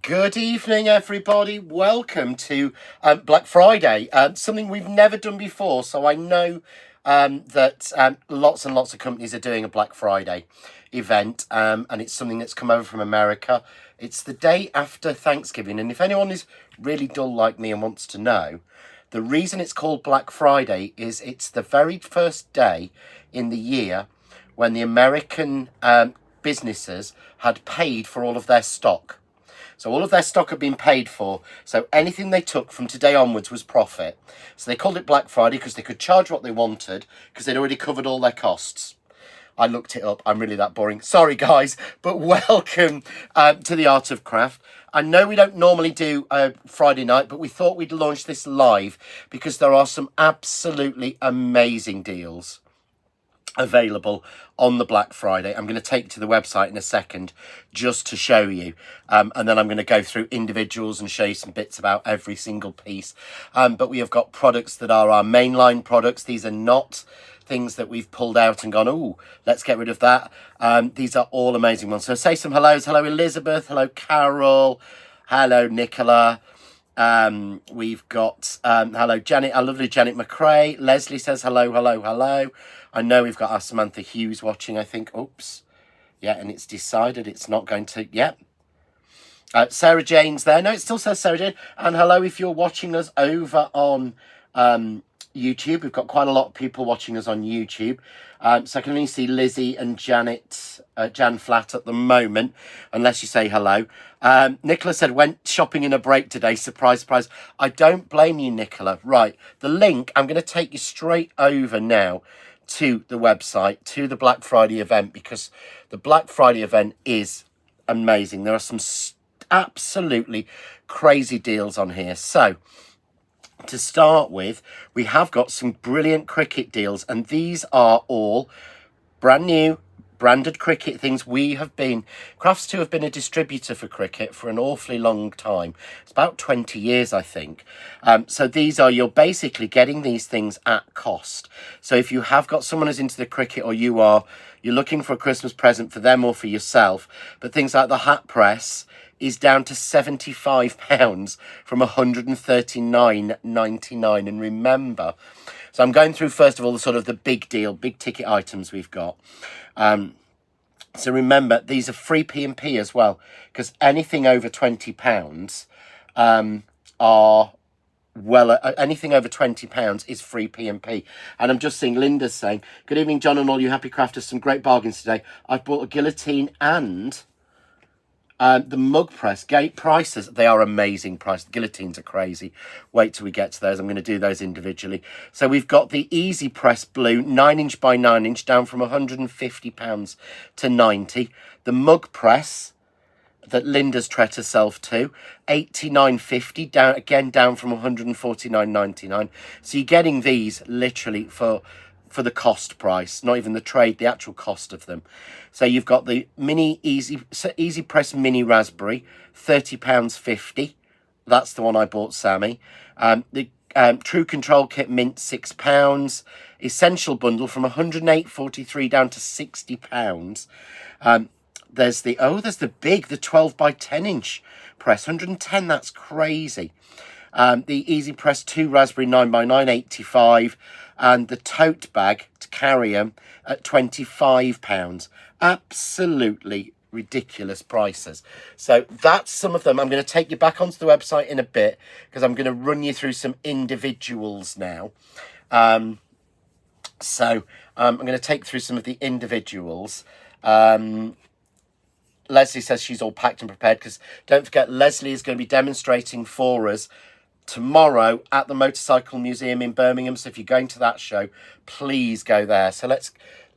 Good evening, everybody. Welcome to Black Friday, something we've never done before. So I know that lots and lots of companies are doing a Black Friday event, and it's something that's come over from America. It's the day after Thanksgiving, and if anyone is really dull like me and wants to know, the reason it's called Black Friday is it's the very first day in the year when the American businesses had paid for all of their stock. So all of their stock had been paid for. So anything they took from today onwards was profit. So they called it Black Friday because they could charge what they wanted because they'd already covered all their costs. I looked it up. I'm really that boring. Sorry, guys, but welcome to the Art of Craft. I know we don't normally do Friday night, but we thought we'd launch this live because there are some absolutely amazing deals available on the Black Friday. I'm going to take you to the website in a second just to show you, and then I'm going to go through individuals and show you some bits about every single piece. But we have got products that are our mainline products. These are not things that we've pulled out and gone, oh, let's get rid of that. These are all amazing ones. So say some hellos. Hello Elizabeth, hello Carol, hello Nicola. We've got hello Janet, our lovely Janet McRae. Leslie says hello, hello, hello. I know we've got our Samantha Hughes watching, I think. Oops. Yeah, and it's decided it's not going to. Yeah. Sarah Jane's there. No, it still says Sarah Jane. And hello if you're watching us over on YouTube. We've got quite a lot of people watching us on YouTube. So I can only see Lizzie and Janet, Jan Flat at the moment, unless you say hello. Nicola said, went shopping in a break today. Surprise, surprise. I don't blame you, Nicola. Right. The link, I'm going to take you straight over now to the website, to the Black Friday event, because the Black Friday event is amazing. There are some absolutely crazy deals on here. So to start with, we have got some brilliant cricket deals, and these are all brand new branded cricket things. Crafts 2 have been a distributor for cricket for an awfully long time. It's about 20 years, I think. So you're basically getting these things at cost. So if you have got someone who's into the cricket, or you're looking for a Christmas present for them or for yourself, but things like the hat press is down to £75 from £139.99. And remember, so I'm going through first of all the big ticket items we've got. So remember, these are free P&P as well, because anything over £20 anything over £20 is free P&P. And I'm just seeing Linda saying, good evening, John and all you happy crafters, some great bargains today. I've bought a guillotine and the mug press. Gate prices, they are amazing prices. The guillotines are crazy. Wait till we get to those. I'm going to do those individually. So we've got the Easy Press Blue 9" by 9" down from £150 to 90. The mug press that Linda's treated herself to, £89.50, down from £149.99. So you're getting these literally for the cost price, not even the trade, the actual cost of them. So you've got the mini Easy Press Mini Raspberry, £30.50. That's the one I bought Sammy. The True Control Kit Mint, £6. Essential Bundle from £108.43 down to £60. There's the big, the 12 by 10" press, 110. That's crazy. The Easy Press 2 Raspberry 9 by 9, £85. And the tote bag to carry them at £25. Absolutely ridiculous prices. So that's some of them. I'm going to take you back onto the website in a bit because I'm going to run you through some individuals now. So I'm going to take through some of the individuals. Leslie says she's all packed and prepared, because don't forget, Leslie is going to be demonstrating for us tomorrow at the Motorcycle Museum in Birmingham. So if you're going to that show, please go there. So let's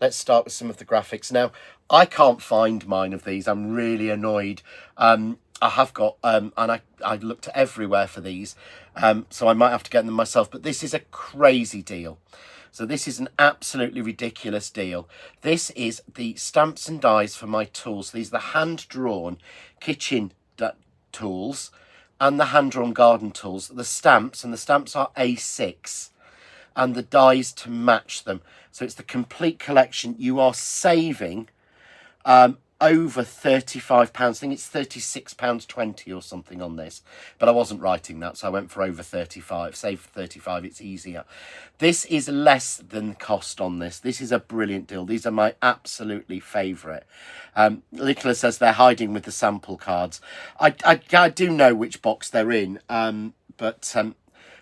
start with some of the graphics. Now, I can't find mine of these. I'm really annoyed. I have got, and I looked everywhere for these, so I might have to get them myself. But this is a crazy deal. So this is an absolutely ridiculous deal. This is the stamps and dies for my tools. These are the hand-drawn kitchen tools and the hand-drawn garden tools. The stamps are A6 and the dies to match them. So it's the complete collection. You are saving over £35. I think it's £36.20 or something on this, but I wasn't writing that, so I went for over 35. Save for 35, it's easier. This is less than cost on this. This is a brilliant deal. These are my absolutely favourite. Nicola says they're hiding with the sample cards. I do know which box they're in, but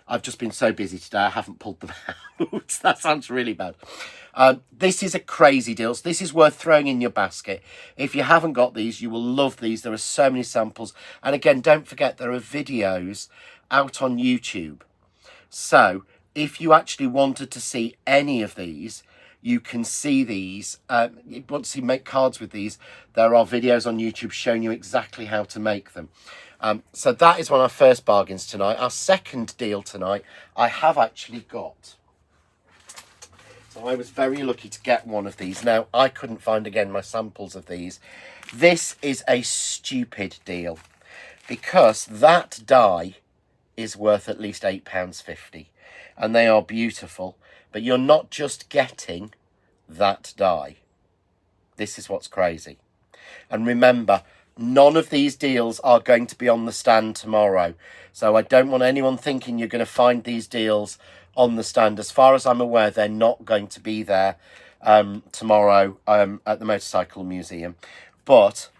I've just been so busy today, I haven't pulled them out. That sounds really bad. This is a crazy deal. So this is worth throwing in your basket. If you haven't got these, you will love these. There are so many samples. And again, don't forget, there are videos out on YouTube. So if you actually wanted to see any of these, you can see these. Once you make cards with these, there are videos on YouTube showing you exactly how to make them. So that is one of our first bargains tonight. Our second deal tonight, I have actually got. So I was very lucky to get one of these. Now, I couldn't find, again, my samples of these. This is a stupid deal because that die is worth at least £8.50. And they are beautiful. But you're not just getting that die. This is what's crazy. And remember, none of these deals are going to be on the stand tomorrow. So I don't want anyone thinking you're going to find these deals on the stand. As far as I'm aware, they're not going to be there tomorrow at the Motorcycle Museum. But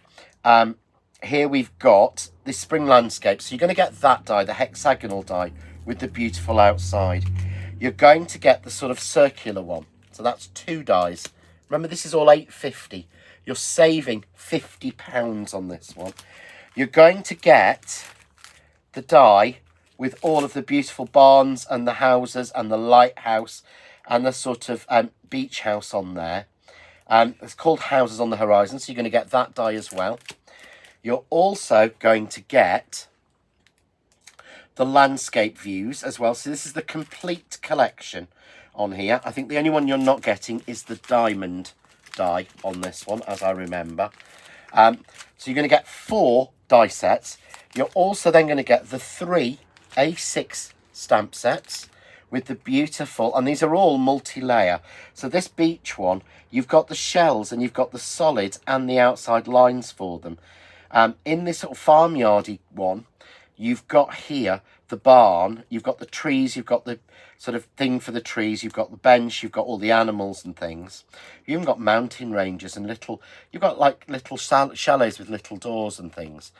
here we've got this spring landscape. So you're going to get that die, the hexagonal die with the beautiful outside. You're going to get the sort of circular one. So that's 2 dies. Remember, this is all £8.50. You're saving £50 on this one. You're going to get the die with all of the beautiful barns and the houses and the lighthouse and the sort of beach house on there. It's called Houses on the Horizon, so you're going to get that die as well. You're also going to get the landscape views as well. So this is the complete collection on here. I think the only one you're not getting is the diamond die on this one, as I remember. So you're going to get 4 die sets. You're also then going to get the 3 A6 stamp sets with the beautiful, and these are all multi-layer. So this beach one, you've got the shells and you've got the solids and the outside lines for them. In this sort of farmyardy one, you've got here the barn, you've got the trees, you've got the sort of thing for the trees, you've got the bench, you've got all the animals and things. You've even got mountain ranges and you've got like little chalets with little doors and things.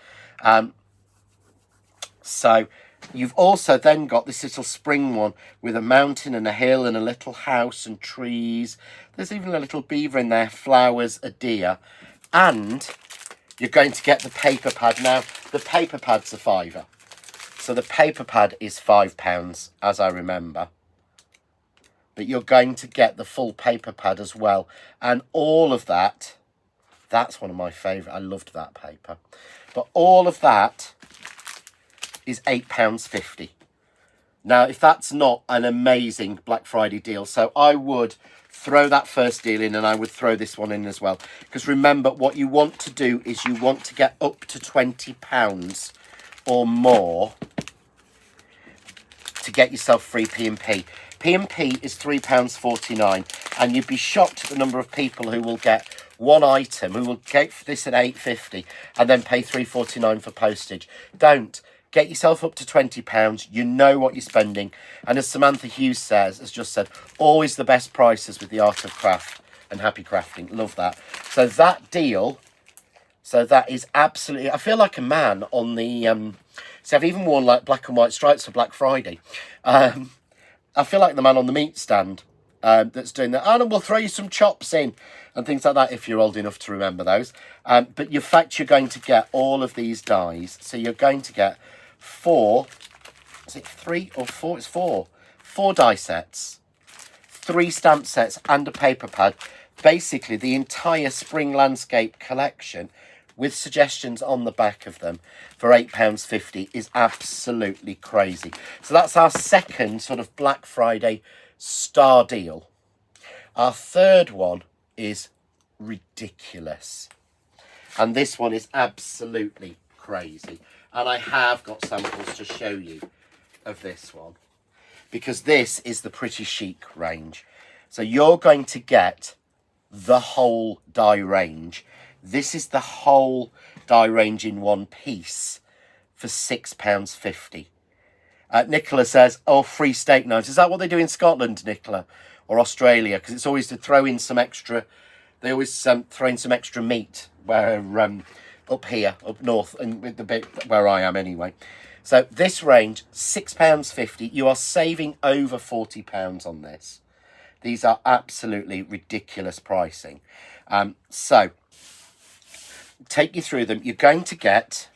So you've also then got this little spring one with a mountain and a hill and a little house and trees. There's even a little beaver in there, flowers, a deer. And you're going to get the paper pad. Now, the paper pad's a £5. So the paper pad is £5, as I remember. But you're going to get the full paper pad as well. And all of that, that's one of my favourite. I loved that paper. But all of that is £8.50. Now, if that's not an amazing Black Friday deal, so I would throw that first deal in and I would throw this one in as well. Because remember, what you want to do is you want to get up to £20 or more to get yourself free P&P. P&P is £3.49, and you'd be shocked at the number of people who will get one item, who will get this at £8.50 and then pay £3.49 for postage. Don't. Get yourself up to £20. You know what you're spending. And as Samantha Hughes has just said, always the best prices with the Art of Craft and Happy Crafting. Love that. So that deal, so that is absolutely, I feel like a man on the, so I've even worn like black and white stripes for Black Friday. I feel like the man on the meat stand that's doing that. And we'll throw you some chops in and things like that if you're old enough to remember those. But in fact, you're going to get all of these dies. So you're going to get 4, is it 3 or 4? It's 4 die sets, 3 stamp sets and a paper pad. Basically the entire spring landscape collection with suggestions on the back of them for £8.50 is absolutely crazy. So that's our second sort of Black Friday star deal. Our third one is ridiculous, and this one is absolutely crazy. And I have got samples to show you of this one, because this is the Pretty Chic range. So you're going to get the whole die range. This is the whole die range in one piece for £6.50. Nicola says, oh, free steak knives. Is that what they do in Scotland, Nicola? Or Australia? Because it's always to throw in some extra... They always throw in some extra meat where up here, up north, and with the bit where I am anyway. So this range, £6.50. You are saving over £40 on this. These are absolutely ridiculous pricing. So, take you through them. You're going to get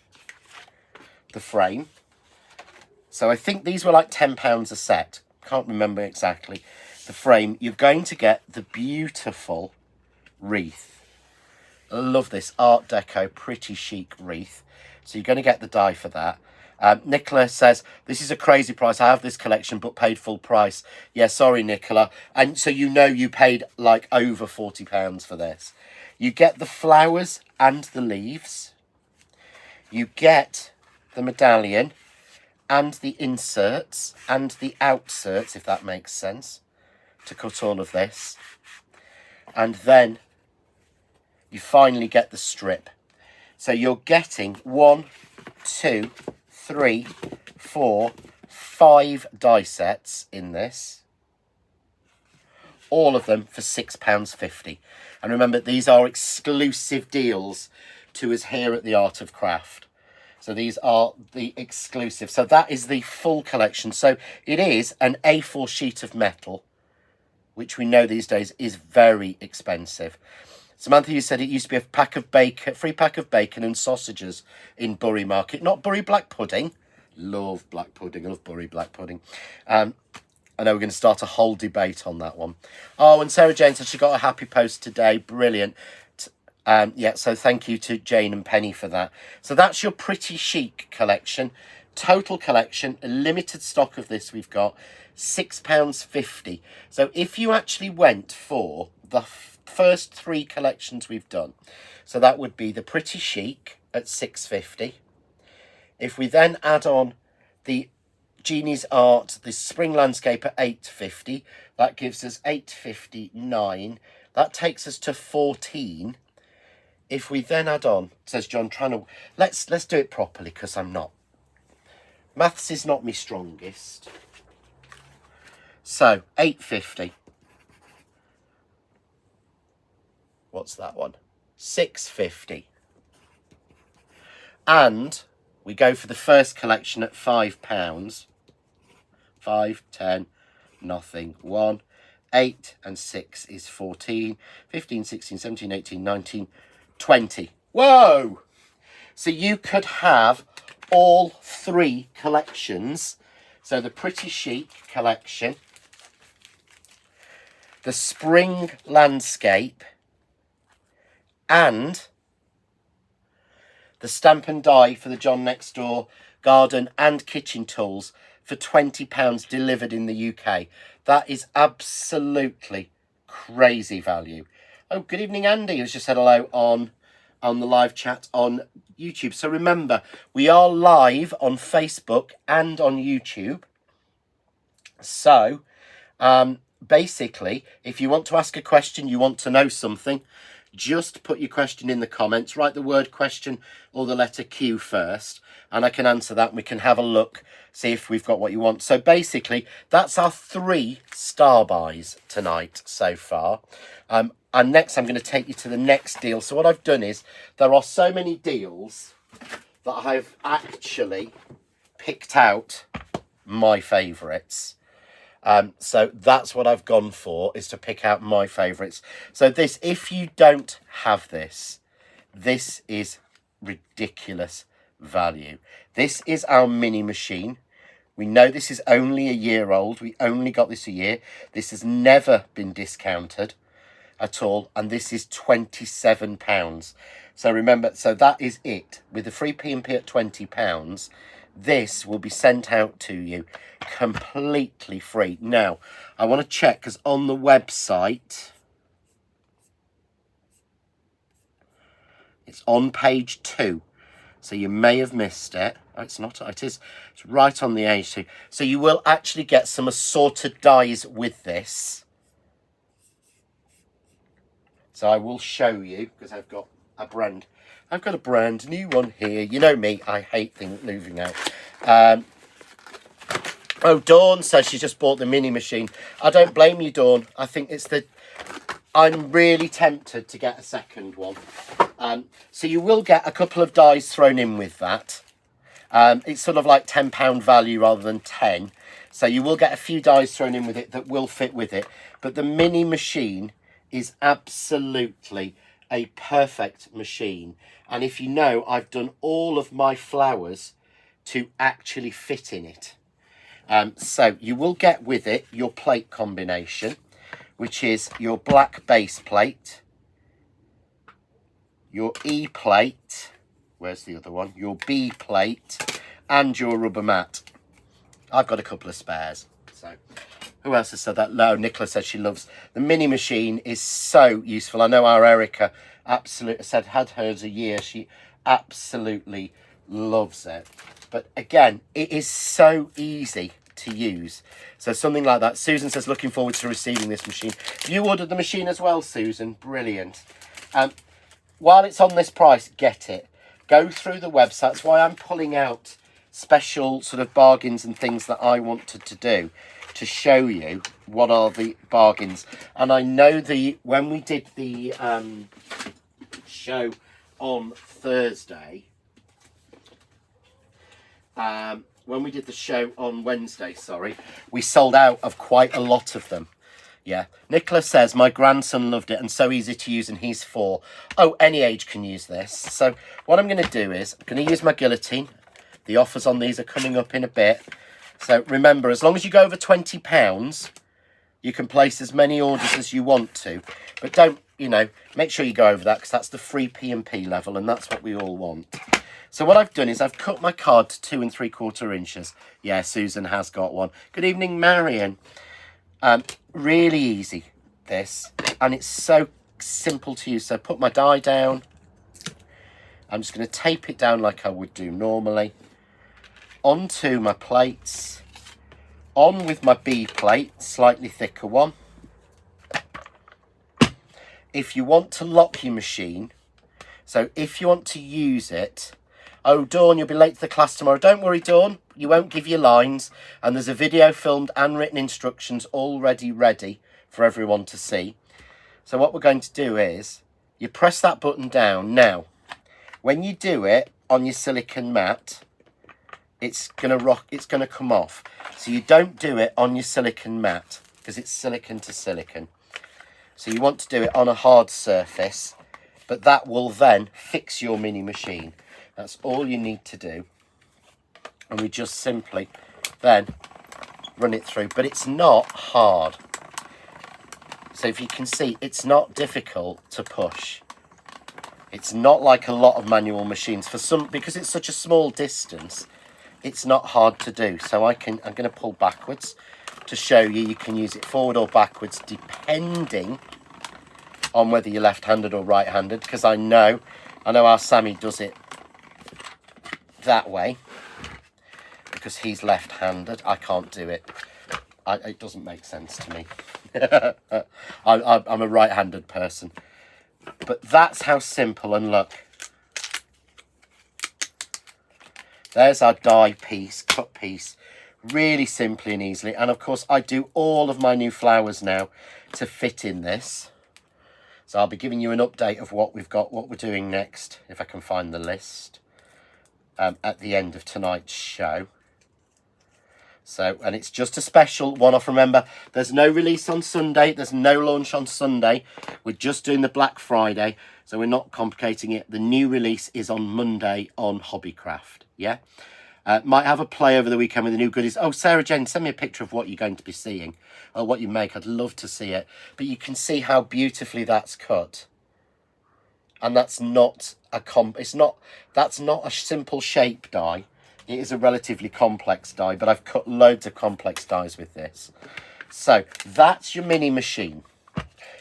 the frame. So I think these were like £10 a set. Can't remember exactly. The frame. You're going to get the beautiful wreath. I love this Art Deco, pretty chic wreath. So you're going to get the die for that. Nicola says, this is a crazy price. I have this collection but paid full price. Yeah, sorry, Nicola. And so you know you paid like over £40 for this. You get the flowers and the leaves. You get the medallion and the inserts and the outserts, if that makes sense, to cut all of this. And then you finally get the strip. So you're getting 1, 2, 3, 4, 5 die sets in this. All of them for £6.50. And remember, these are exclusive deals to us here at the Art of Craft. So these are the exclusive. So that is the full collection. So it is an A4 sheet of metal, which we know these days is very expensive. Samantha, you said it used to be a pack of bacon, free pack of bacon and sausages in Bury Market. Not Bury black pudding. Love black pudding. I love Bury black pudding. I know we're going to start a whole debate on that one. Oh, and Sarah Jane said she got a happy post today. Brilliant. Yeah, so thank you to Jane and Penny for that. So that's your Pretty Chic collection. Total collection, a limited stock of this we've got, £6.50. So if you actually went for the first 3 collections we've done, so that would be the Pretty Chic at £6.50. If we then add on the Jeannie's Art, the Spring Landscape at £8.50, that gives us £8.59. That takes us to £14. If we then add on, says John, trying to let's do it properly because I'm not. Maths is not my strongest. So £8.50. What's that one? £6.50. And we go for the first collection at £5. 5, 10, nothing, 1, 8 and 6 is 14, 15, 16, 17, 18, 19, 20. Whoa! So you could have all 3 collections. So the Pretty Chic collection, the Spring Landscape, and the Stamp and Die for the John Next Door garden and kitchen tools for £20 delivered in the UK. That is absolutely crazy value. Oh, good evening, Andy, who's just said hello on the live chat on YouTube. So remember, we are live on Facebook and on YouTube. So basically, if you want to ask a question, you want to know something, just put your question in the comments. Write the word question or the letter Q first, and I can answer that and we can have a look, see if we've got what you want. So basically, that's our 3 star buys tonight so far. And next, I'm going to take you to the next deal. So what I've done is, there are so many deals that I've actually picked out my favourites. So that's what I've gone for, is to pick out my favourites. So this, if you don't have this, this is ridiculous value. This is our mini machine. We know this is only a year old. We only got this a year. This has never been discounted at all. And this is £27. So remember, so that is it. With the free P&P at £20, this will be sent out to you completely free. Now, I want to check, because on the website, it's on page 2. So you may have missed it. Oh, it's not. It is. It's right on the page 2. So you will actually get some assorted dies with this. So I will show you, because I've got a brand. I've got a brand new one here. You know me, I hate things moving out. Oh, Dawn says she just bought the mini machine. I don't blame you, Dawn. I think it's I'm really tempted to get a second one. So you will get a couple of dies thrown in with that. It's sort of like £10 value rather than 10. So you will get a few dies thrown in with it that will fit with it. But the mini machine is absolutely a perfect machine. And if you know, I've done all of my flowers to actually fit in it. So you will get with it your plate combination, which is your black base plate, your E plate, where's the other one? Your B plate, and your rubber mat. I've got a couple of spares. So who else has said that? No, Nicola said she loves the mini machine. Is so useful. I know our Erica absolutely said had hers a year. She absolutely loves it. But again, it is so easy to use. So something like that. Susan says looking forward to receiving this machine. You ordered the machine as well, Susan. Brilliant. While it's on this price, get it. Go through the website. That's why I'm pulling out special sort of bargains and things that I wanted to do to show you what are the bargains. And I know when we did the show on Thursday, when we did the show on Wednesday, sorry, we sold out of quite a lot of them. Yeah. Nicola says, my grandson loved it and so easy to use and he's 4. Oh, any age can use this. So what I'm going to do is I'm going to use my guillotine. The offers on these are coming up in a bit. So remember, as long as you go over £20, you can place as many orders as you want to. But don't, make sure you go over that because that's the free P&P level and that's what we all want. So what I've done is I've cut my card to 2 3/4 inches. Yeah, Susan has got one. Good evening, Marion. Really easy, this. And it's so simple to use. So put my die down. I'm just going to tape it down like I would do normally. Onto my plates. On with my B plate, slightly thicker one. If you want to lock your machine, so if you want to use it, oh, Dawn, you'll be late to the class tomorrow. Don't worry, Dawn. You won't give your lines. And there's a video filmed and written instructions already ready for everyone to see. So what we're going to do is you press that button down. Now, when you do it on your silicone mat, it's going to come off. So you don't do it on your silicone mat because it's silicone to silicone. So you want to do it on a hard surface, but that will then fix your mini machine. That's all you need to do. And we just simply then run it through. But it's not hard. So if you can see, it's not difficult to push. It's not like a lot of manual machines. Because it's such a small distance, it's not hard to do. So I'm going to pull backwards to show you. You can use it forward or backwards depending on whether you're left-handed or right-handed. Because I know our Sammy does it that way because he's left-handed. I can't do it. It doesn't make sense to me. I'm a right-handed person. But that's how simple. And look, there's our die piece, cut piece, really simply and easily. And of course I do all of my new flowers now to fit in this. So I'll be giving you an update of what we've got, what we're doing next, if I can find the list. At the end of tonight's show. So, and it's just a special one-off. Remember, there's no release on Sunday. There's no launch on Sunday. We're just doing the Black Friday. So we're not complicating it. The new release is on Monday on Hobbycraft. Yeah. Might have a play over the weekend with the new goodies. Oh, Sarah Jane, send me a picture of what you're going to be seeing. Or what you make. I'd love to see it. But you can see how beautifully that's cut. And that's not that's not a simple shape die. It is a relatively complex die, but I've cut loads of complex dies with this. So that's your mini machine.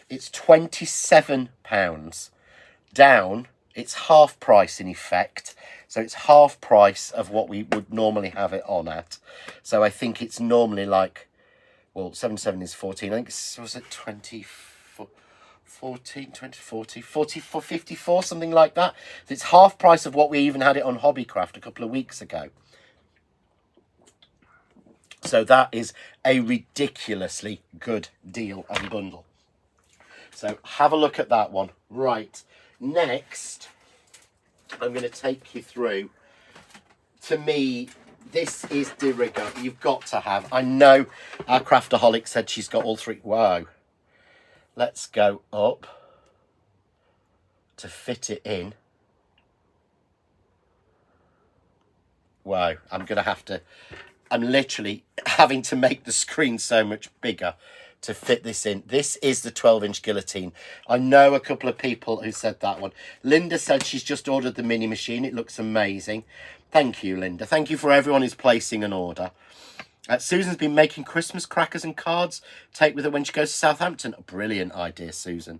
It's £27 down. It's half price in effect. So it's half price of what we would normally have it on at. So I think it's normally like, well, 77 is 14. I think was it 24? 14, 20, 40, 44, 54, something like that. It's half price of what we even had it on Hobbycraft a couple of weeks ago. So that is a ridiculously good deal and bundle. So have a look at that one. Right, next I'm going to take you through, to me, this is de rigueur. You've got to have. I know our craftaholic said she's got all three. Wow. Let's go up to fit it in. Wow, I'm literally having to make the screen so much bigger to fit this in. This is the 12-inch guillotine. I know a couple of people who said that one. Linda said she's just ordered the mini machine. It looks amazing. Thank you, Linda. Thank you for everyone who's placing an order. Susan's been making Christmas crackers and cards. Take with her when she goes to Southampton. Brilliant idea, Susan.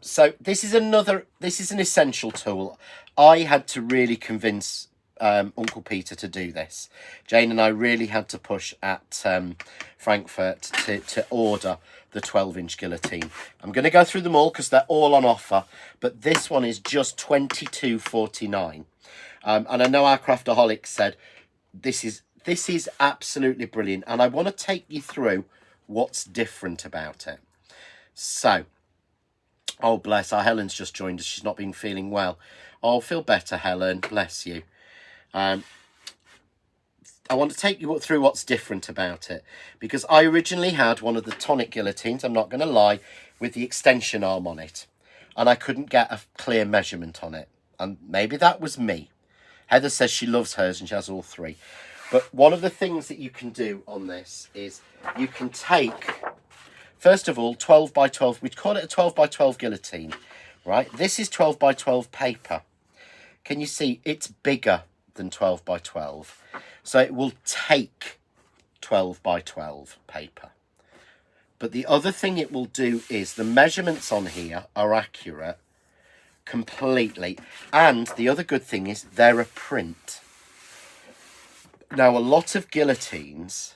So this is an essential tool. I had to really convince Uncle Peter to do this. Jane and I really had to push at Frankfurt to order the 12-inch guillotine. I'm going to go through them all because they're all on offer, but this one is just £22.49. And I know our craftaholic said this is absolutely brilliant, and I want to take you through what's different about it. So, oh bless, our Helen's just joined us. She's not been feeling well. Oh, feel better, Helen. Bless you. I want to take you through what's different about it, because I originally had one of the tonic guillotines, I'm not going to lie, with the extension arm on it, and I couldn't get a clear measurement on it, and maybe that was me. Heather says she loves hers and she has all three. But one of the things that you can do on this is you can take, first of all, 12 by 12, we'd call it a 12 by 12 guillotine, right? This is 12 by 12 paper. Can you see it's bigger than 12 by 12? So it will take 12 by 12 paper. But the other thing it will do is the measurements on here are accurate completely. And the other good thing is they're a print. Now, a lot of guillotines,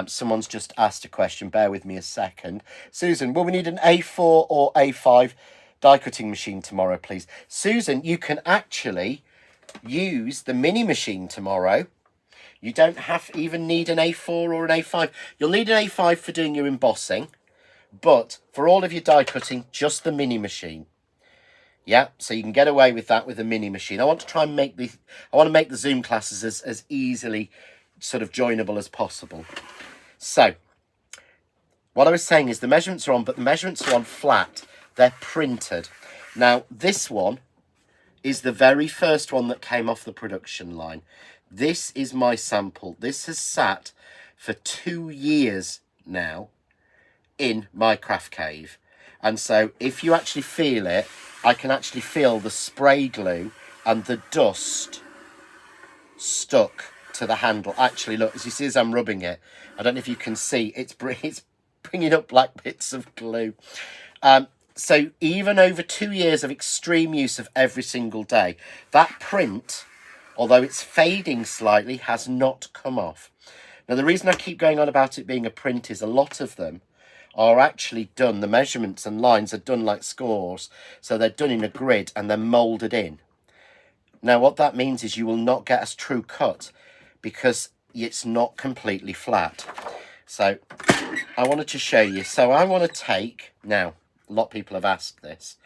someone's just asked a question, bear with me a second. Susan, will we need an A4 or A5 die cutting machine tomorrow, please? Susan, you can actually use the mini machine tomorrow. You don't even need an A4 or an A5. You'll need an A5 for doing your embossing, but for all of your die cutting, just the mini machine. Yeah, so you can get away with that with a mini machine. I want to try and make the Zoom classes as easily sort of joinable as possible. So, what I was saying is the measurements are on, but the measurements are on flat. They're printed. Now, this one is the very first one that came off the production line. This is my sample. This has sat for 2 years now in my craft cave. And so if you actually feel it, I can actually feel the spray glue and the dust stuck to the handle. Actually, look, as you see as I'm rubbing it, I don't know if you can see, it's bringing up black bits of glue. So even over 2 years of extreme use of every single day, that print, although it's fading slightly, has not come off. Now, the reason I keep going on about it being a print is a lot of them are actually done, the measurements and lines are done like scores, so they're done in a grid and they're moulded in. Now, what that means is you will not get a true cut because it's not completely flat. So I wanted to show you. So I want to take, now, a lot of people have asked this.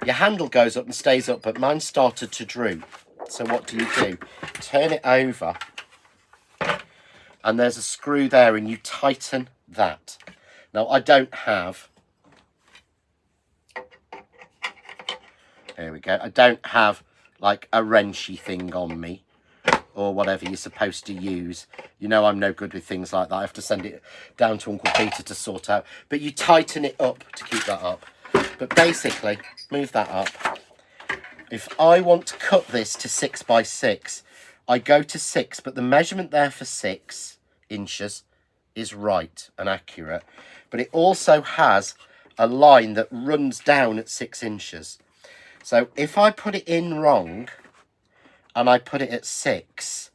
Your handle goes up and stays up, but mine started to droop. So what do? Turn it over, and there's a screw there, and you tighten that. Now, I don't have, there we go, I don't have like a wrenchy thing on me or whatever you're supposed to use. You know I'm no good with things like that. I have to send it down to Uncle Peter to sort out. But you tighten it up to keep that up. But basically, move that up. If I want to cut this to 6 by 6, I go to 6, but the measurement there for 6 inches is right and accurate. But it also has a line that runs down at 6 inches. So if I put it in wrong and I put it at 6,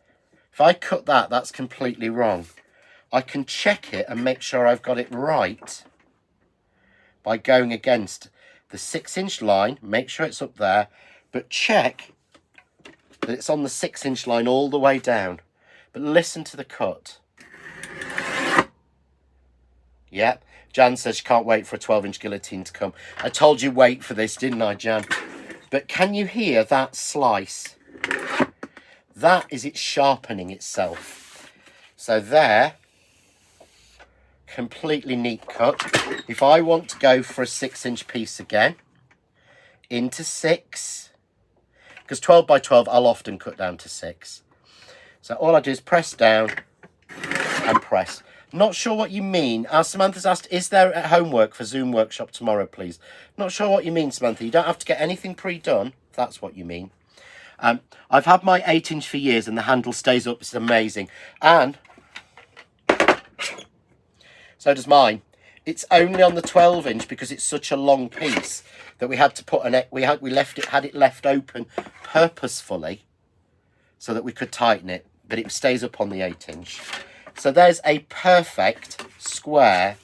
if I cut that, that's completely wrong. I can check it and make sure I've got it right by going against the 6-inch line. Make sure it's up there, but check that it's on the 6-inch line all the way down. But listen to the cut. Yeah, Jan says she can't wait for a 12-inch guillotine to come. I told you wait for this, didn't I, Jan? But can you hear that slice? That is it sharpening itself. So there, completely neat cut. If I want to go for a 6-inch piece again, into 6, because 12 by 12 I'll often cut down to 6. So all I do is press down and press. Not sure what you mean. Samantha's asked, is there homework for Zoom workshop tomorrow, please? Not sure what you mean, Samantha. You don't have to get anything pre-done, if that's what you mean. I've had my 8-inch for years and the handle stays up. It's amazing. And so does mine. It's only on the 12-inch because it's such a long piece that we had to put had it left open purposefully so that we could tighten it, but it stays up on the 8-inch. So there's a perfect square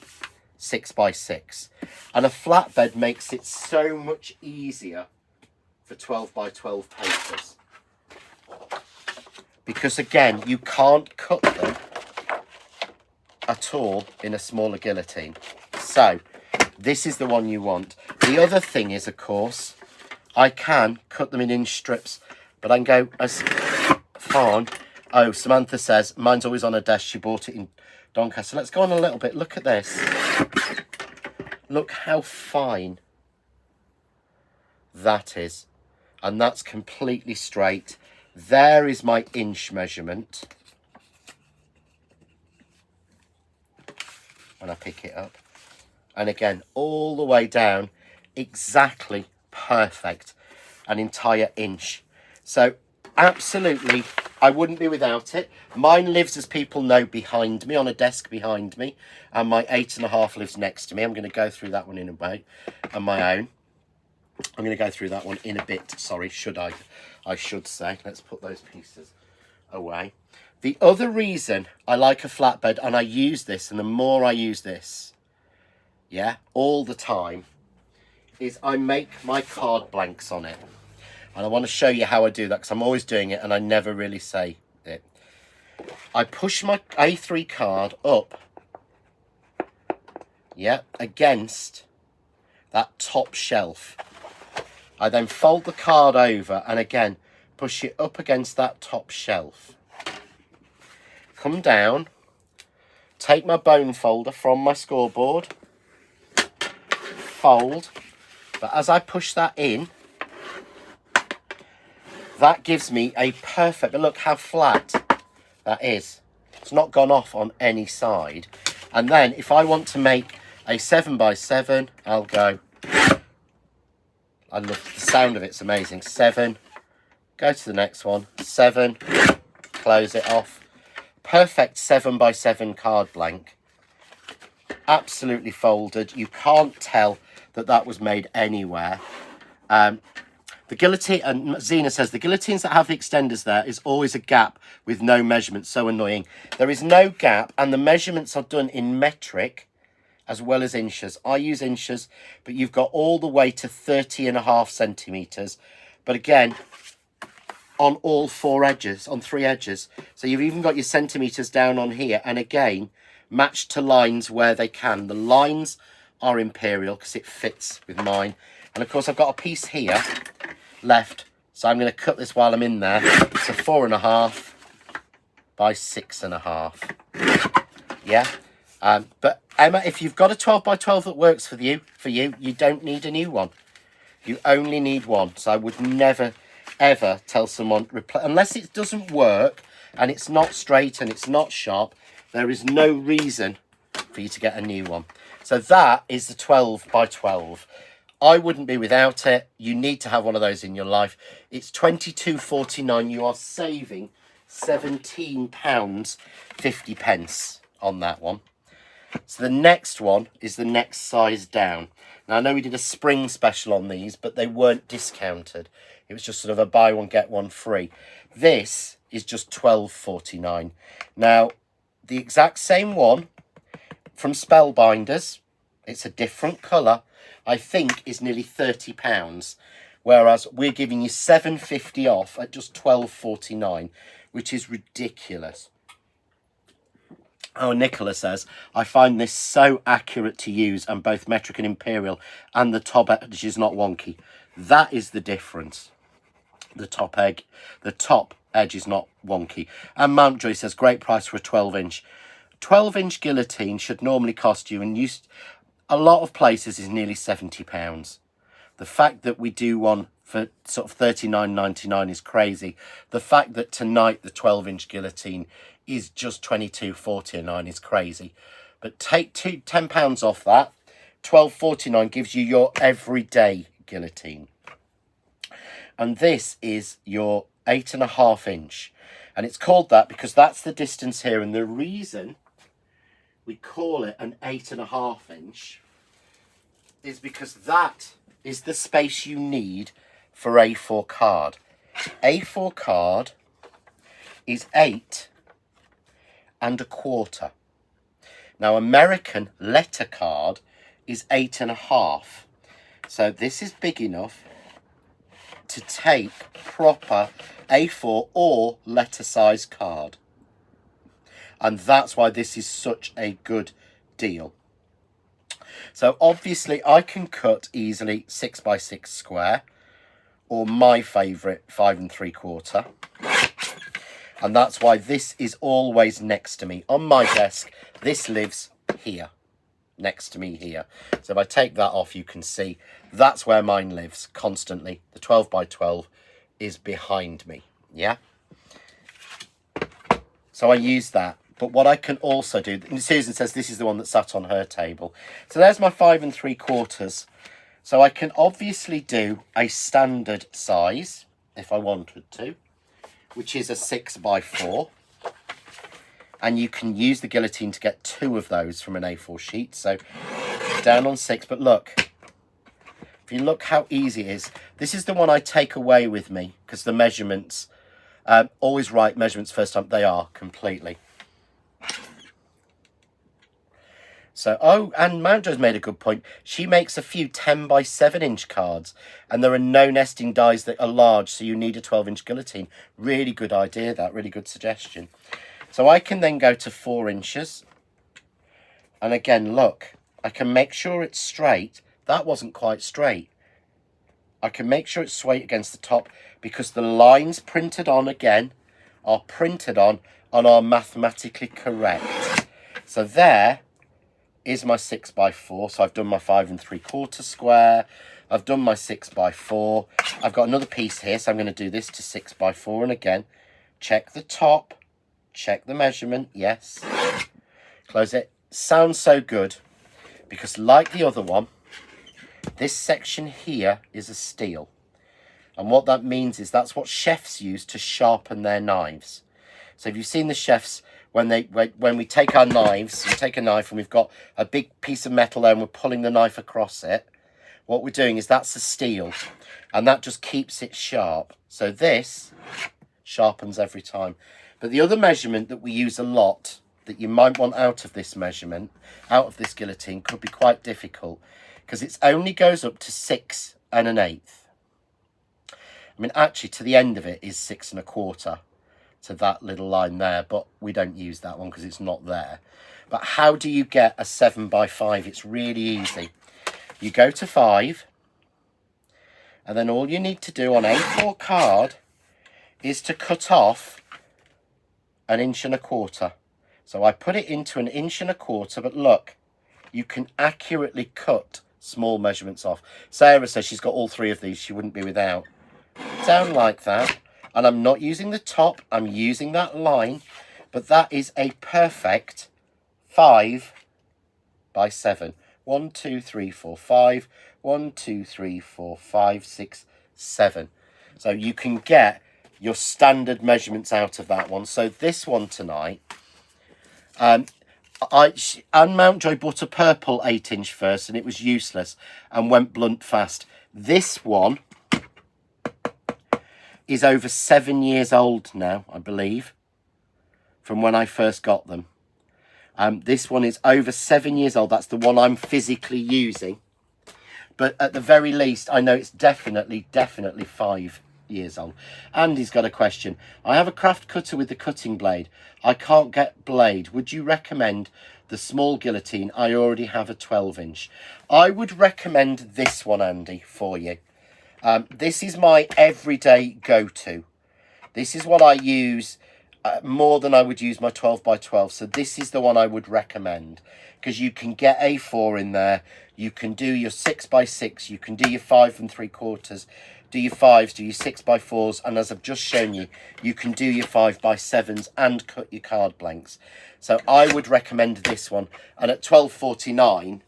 6x6, and a flatbed makes it so much easier for 12 by 12 papers, because again, you can't cut them at all in a smaller guillotine. So this is the one you want. The other thing is, of course, I can cut them in inch strips, but I can go as far. Oh, Samantha says mine's always on her desk. She bought it in Doncaster. Let's go on a little bit. Look at this. Look how fine that is. And that's completely straight. There is my inch measurement when I pick it up. And again, all the way down, exactly perfect. An entire inch. So absolutely, I wouldn't be without it. Mine lives, as people know, behind me, on a desk behind me. And my 8.5 lives next to me. I'm going to go through that one in a way, and my own. I'm going to go through that one in a bit. Sorry, I should say. Let's put those pieces away. The other reason I like a flatbed, and I use this, and the more I use this, yeah, all the time, is I make my card blanks on it. And I want to show you how I do that, because I'm always doing it and I never really say it. I push my A3 card up, yeah, against that top shelf. I then fold the card over and again push it up against that top shelf. Come down, take my bone folder from my scoreboard, fold, but as I push that in, that gives me a perfect, but look how flat that is. It's not gone off on any side. And then if I want to make a 7x7, I'll go, I love the sound of it, it's amazing. 7, go to the next one, 7, close it off. Perfect 7x7 card blank. Absolutely folded. You can't tell that that was made anywhere. The guillotine, and Zena says, the guillotines that have the extenders there is always a gap with no measurement. So annoying. There is no gap, and the measurements are done in metric as well as inches. I use inches, but you've got all the way to 30.5 centimetres. But again, on all 4 edges, on 3 edges. So you've even got your centimetres down on here. And again, matched to lines where they can. The lines are imperial because it fits with mine. And of course, I've got a piece here left, so I'm going to cut this while I'm in there. It's a 4.5 by 6.5. Yeah, but Emma, if you've got a 12 by 12 that works for you, you don't need a new one. You only need one. So I would never ever tell someone, unless it doesn't work and it's not straight and it's not sharp, there is no reason for you to get a new one. So that is the 12 by 12. I wouldn't be without it. You need to have one of those in your life. It's £22.49. You are saving £17.50 on that one. So the next one is the next size down. Now, I know we did a spring special on these, but they weren't discounted. It was just sort of a buy one, get one free. This is just £12.49. Now, the exact same one from Spellbinders. It's a different colour. I think is nearly £30, whereas we're giving you £7.50 off at just £12.49, which is ridiculous. Oh, Nicola says, I find this so accurate to use, and both metric and imperial, and the top edge is not wonky. That is the difference. The top edge is not wonky. And Mountjoy says, great price for a 12-inch. 12-inch guillotine should normally cost you, and a lot of places, is nearly £70. The fact that we do one for sort of $39.99 is crazy. The fact that tonight the 12-inch guillotine is just $22.49 is crazy. But take £10 off that. £12.49 gives you your everyday guillotine. And this is your 8.5-inch. And it's called that because that's the distance here. And the reason we call it an 8.5-inch is because that is the space you need for A4 card. A4 card is 8.25. Now, American letter card is 8.5. So this is big enough to take proper A4 or letter size card. And that's why this is such a good deal. So obviously I can cut easily 6x6 square, or my favourite 5 3/4. And that's why this is always next to me. On my desk, this lives here, next to me here. So if I take that off, you can see that's where mine lives constantly. The 12x12 is behind me, yeah? So I use that. But what I can also do, and Susan says this is the one that sat on her table. So there's my 5 3/4. So I can obviously do a standard size if I wanted to, which is a 6x4. And you can use the guillotine to get 2 of those from an A4 sheet. So down on 6, but look, if you look how easy it is, this is the one I take away with me because the measurements, always right measurements first time, they are completely. So, oh, and Mountjoy's made a good point. She makes a few 10x7-inch cards, and there are no nesting dies that are large, so you need a 12-inch guillotine. Really good idea, that. Really good suggestion. So I can then go to 4 inches. And again, look, I can make sure it's straight. That wasn't quite straight. I can make sure it's straight against the top because the lines printed on, again, are printed on and are mathematically correct. So there is my 6x4. So I've done my 5 3/4 square. I've done my 6x4. I've got another piece here, so I'm going to do this to 6x4. And again, check the top, check the measurement. Yes. Close it. Sounds so good because like the other one, this section here is a steel. And what that means is that's what chefs use to sharpen their knives. So if you've seen the chefs, when we take our knives, we take a knife and we've got a big piece of metal there and we're pulling the knife across it, what we're doing is that's a steel and that just keeps it sharp. So this sharpens every time. But the other measurement that we use a lot that you might want out of this measurement, out of this guillotine, could be quite difficult because it only goes up to 6 1/8. I mean, actually, to the end of it is 6 1/4. To that little line there, but we don't use that one because it's not there. But how do you get a 7x5? It's really easy. You go to 5, and then all you need to do on A4 card is to cut off 1 1/4. So I put it into 1 1/4, but look, you can accurately cut small measurements off. Sarah says she's got all 3 of these, she wouldn't be without. Down like that. And I'm not using the top, I'm using that line, but that is a perfect 5x7. 1, 2, 3, 4, 5. 1, 2, 3, 4, 5, 6, 7. So you can get your standard measurements out of that one. So this one tonight, Anne Mountjoy bought a purple 8-inch first and it was useless and went blunt fast. This one is over 7 years old now, I believe, from when I first got them. This one is over 7 years old. That's the one I'm physically using. but at the very least, I know it's definitely 5 years old. Andy's got a question. I have a craft cutter with the cutting blade. I can't get blade. Would you recommend the small guillotine? I already have a 12-inch. I would recommend this one, Andy, for you. This is my everyday go-to. This is what I use more than I would use my 12 by 12. So this is the one I would recommend, because you can get A4 in there. You can do your 6 by 6. You can do your 5 3/4. Do your 5s, do your 6 by 4s. And as I've just shown you, you can do your 5 by 7s and cut your card blanks. So I would recommend this one. And at £12.49,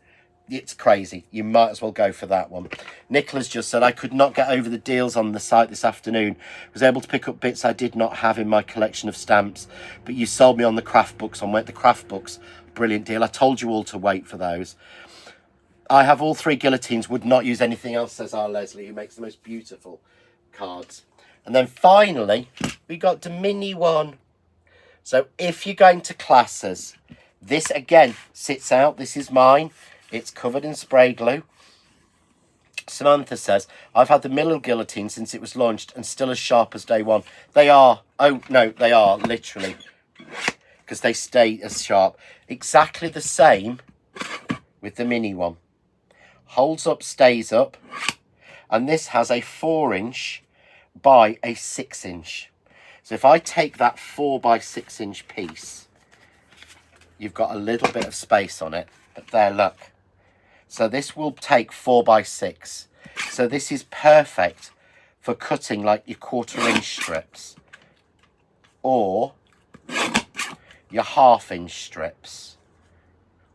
it's crazy. You might as well go for that one. Nicola's just said, I could not get over the deals on the site this afternoon. Was able to pick up bits I did not have in my collection of stamps, but you sold me on the craft books. I went the craft books. Brilliant deal. I told you all to wait for those. I have all 3 guillotines. Would not use anything else, says our Leslie, who makes the most beautiful cards. And then finally, we got the mini one. So if you're going to classes, this again sits out. This is mine. It's covered in spray glue. Samantha says, I've had the Miller guillotine since it was launched and still as sharp as day one. They are. Oh, no, they are, literally. Because they stay as sharp. Exactly the same with the mini one. Holds up, stays up. And this has a 4-inch by a 6-inch. So if I take that 4 by 6-inch piece, you've got a little bit of space on it. But there, look. So this will take 4 by 6. So this is perfect for cutting like your 1/4-inch strips or your 1/2-inch strips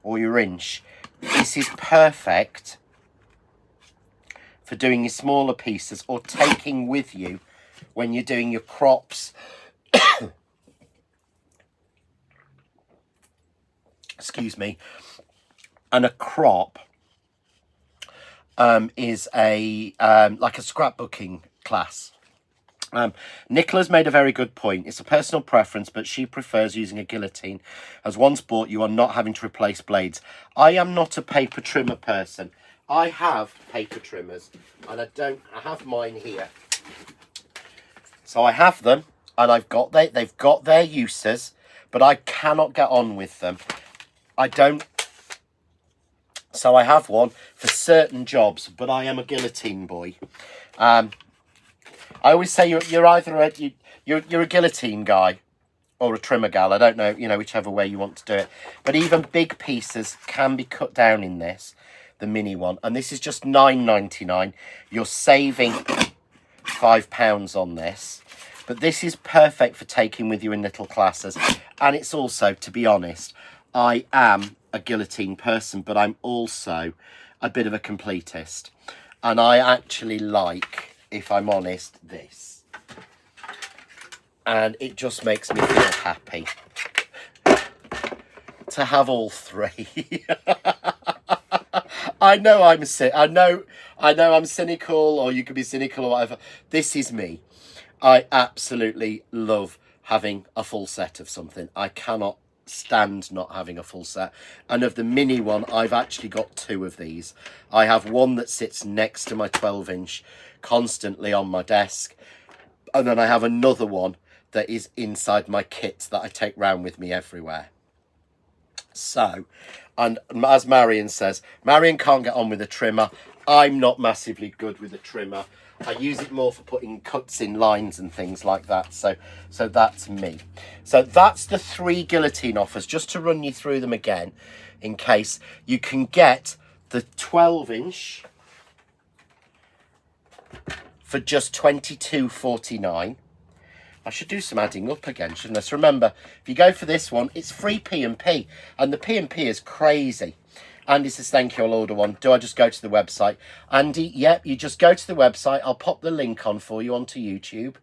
or your inch. This is perfect for doing your smaller pieces or taking with you when you're doing your crops. Excuse me. And a crop is a like a scrapbooking class. Nicola's made a very good point. It's a personal preference, but she prefers using a guillotine. As once bought, you are not having to replace blades. I am not a paper trimmer person. I have paper trimmers, and I have mine here. So I have them, and they've got their uses, but I cannot get on with them. I don't. So I have one for certain jobs, but I am a guillotine boy. I always say you're either you're a guillotine guy or a trimmer gal. I don't know, whichever way you want to do it. But even big pieces can be cut down in this, the mini one. And this is just £9.99. You're saving £5 on this. But this is perfect for taking with you in little classes. And it's also, to be honest, I am a guillotine person, but I'm also a bit of a completist. And I actually like, if I'm honest, this. And it just makes me feel happy to have all 3. I know I'm cynical, or you could be cynical or whatever. This is me. I absolutely love having a full set of something. I cannot stand not having a full set. And of the mini one, I've actually got 2 of these. I have one that sits next to my 12-inch constantly on my desk, and then I have another one that is inside my kit that I take round with me everywhere. So, and as Marion says, Marion can't get on with a trimmer. I'm not massively good with a trimmer. I use it more for putting cuts in lines and things like that. So that's me. So that's the 3 guillotine offers, just to run you through them again, in case. You can get the 12-inch for just £22.49. I should do some adding up again, shouldn't I? So remember, if you go for this one, it's free P&P, and the P&P is crazy. Andy says, thank you, I'll order one. Do I just go to the website? Andy, yep, you just go to the website. I'll pop the link on for you onto YouTube.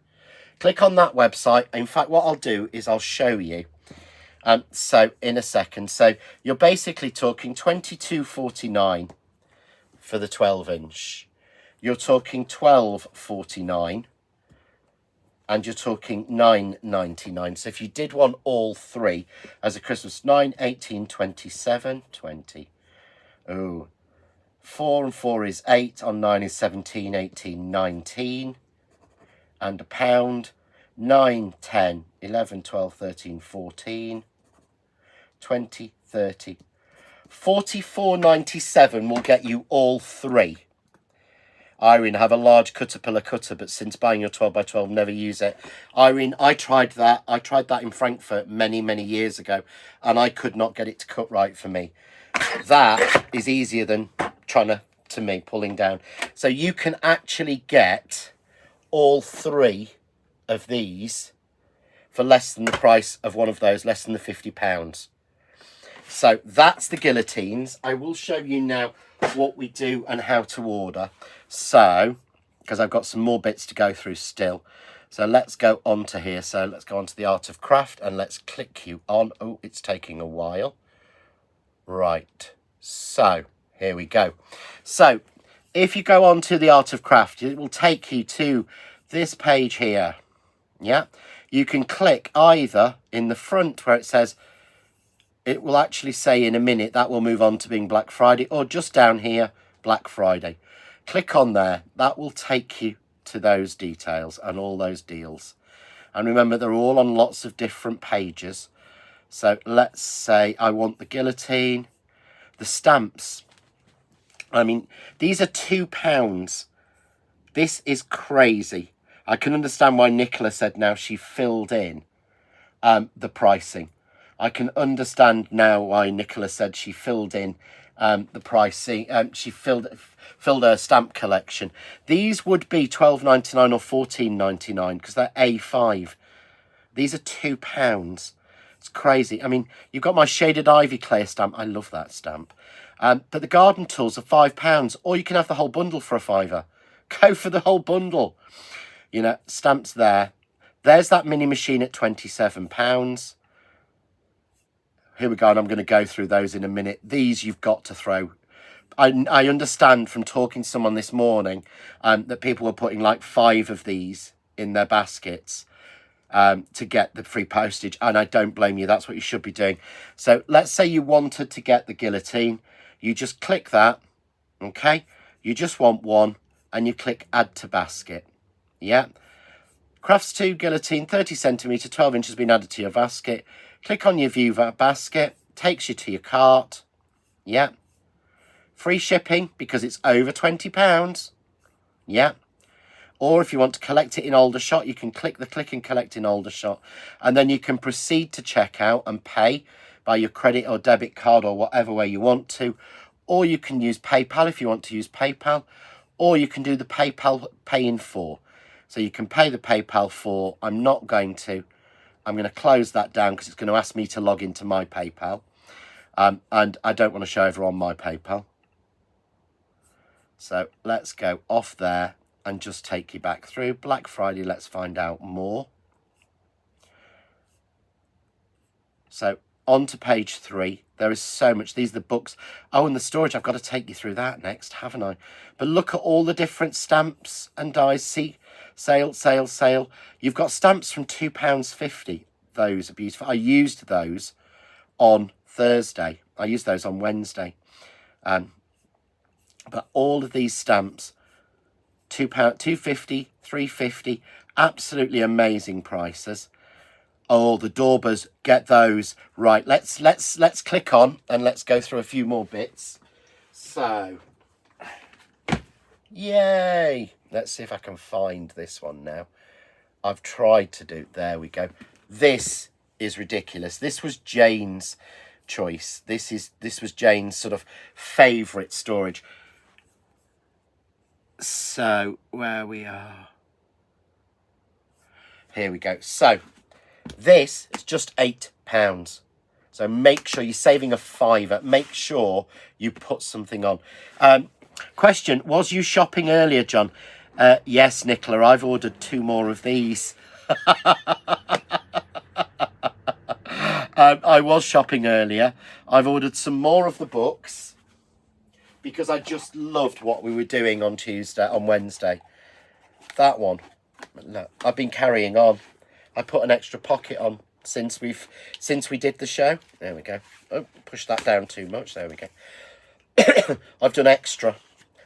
Click on that website. In fact, what I'll do is I'll show you. So in a second. So you're basically talking £22.49 for the 12-inch. You're talking £12.49. And you're talking £9.99. So if you did want all 3 as a Christmas, 9, 18, 27, 20. Oh, 4 and 4 is 8, on 9 is 17, 18, 19, and a pound. 9, 10, 11, 12, 13, 14, 20, 30. 44.97 will get you all three. Irene, have a large caterpillar cutter, but since buying your 12 by 12, never use it. Irene, I tried that. I tried that in Frankfurt many, many years ago, and I could not get it to cut right for me. That is easier than trying to me, pulling down. So you can actually get all three of these for less than the price of one of those, less than the £50. So that's the guillotines. I will show you now what we do and how to order. So, because I've got some more bits to go through still. So let's go on to here. So let's go on to the Art of Craft and let's click you on. Oh, it's taking a while. Right. So here we go. So if you go on to the Art of Craft, it will take you to this page here. Yeah. You can click either in the front where it says, it will actually say in a minute that will move on to being Black Friday, or just down here, Black Friday. Click on there. That will take you to those details and all those deals. And remember, they're all on lots of different pages. So let's say I want the guillotine, the stamps. I mean, these are £2. This is crazy. I can understand why Nicola said now she filled in the pricing. I can understand now why Nicola said she filled in the pricing. She filled her stamp collection. These would be £12.99 or £14.99 because they're A5. These are £2. It's crazy. I mean, you've got my Shaded Ivy clear stamp. I love that stamp. But the garden tools are £5, or you can have the whole bundle for a £5. Go for the whole bundle. You know, stamps there. There's that mini machine at £27. Here we go, and I'm going to go through those in a minute. These you've got to throw. I understand from talking to someone this morning that people were putting like 5 of these in their baskets to get the free postage, and I don't blame you. That's what you should be doing. So let's say you wanted to get the guillotine. You just click that, okay? You just want one, and you click Add to Basket. Yeah. Crafts 2 guillotine, 30 centimetre, 12 inches been added to your basket. Click on your view basket, takes you to your cart. Yeah. Free shipping because it's over £20. Yeah. Or if you want to collect it in Aldershot, you can click the click and collect in Aldershot. And then you can proceed to checkout and pay by your credit or debit card or whatever way you want to. Or you can use PayPal if you want to use PayPal. Or you can do the PayPal pay in 4. So you can pay the PayPal for. I'm not going to. I'm going to close that down because it's going to ask me to log into my PayPal. And I don't want to show everyone my PayPal. So let's go off there and just take you back through. Black Friday, let's find out more. So on to page 3. There is so much. These are the books. Oh, and the storage. I've got to take you through that next, haven't I? But look at all the different stamps and dies. See? Sale, sale, sale. You've got stamps from £2.50. Those are beautiful. I used those on Thursday. I used those on Wednesday. But all of these stamps, £2, £2.50, £3.50, absolutely amazing prices. Oh, the Daubers, get those. Right, let's click on and let's go through a few more bits. So, yay. Let's see if I can find this one now. I've tried to do, there we go. This is ridiculous. This was Jane's choice. This was Jane's sort of favourite storage. So, where we are. Here we go. So, this is just £8. So make sure you're saving a £5. Make sure you put something on. Question, was you shopping earlier, John? Yes, Nicola, I've ordered 2 more of these. I was shopping earlier. I've ordered some more of the books because I just loved what we were doing on Wednesday. That one. Look, I've been carrying on. I put an extra pocket on since we did the show. There we go. Oh, push that down too much. There we go. I've done extra.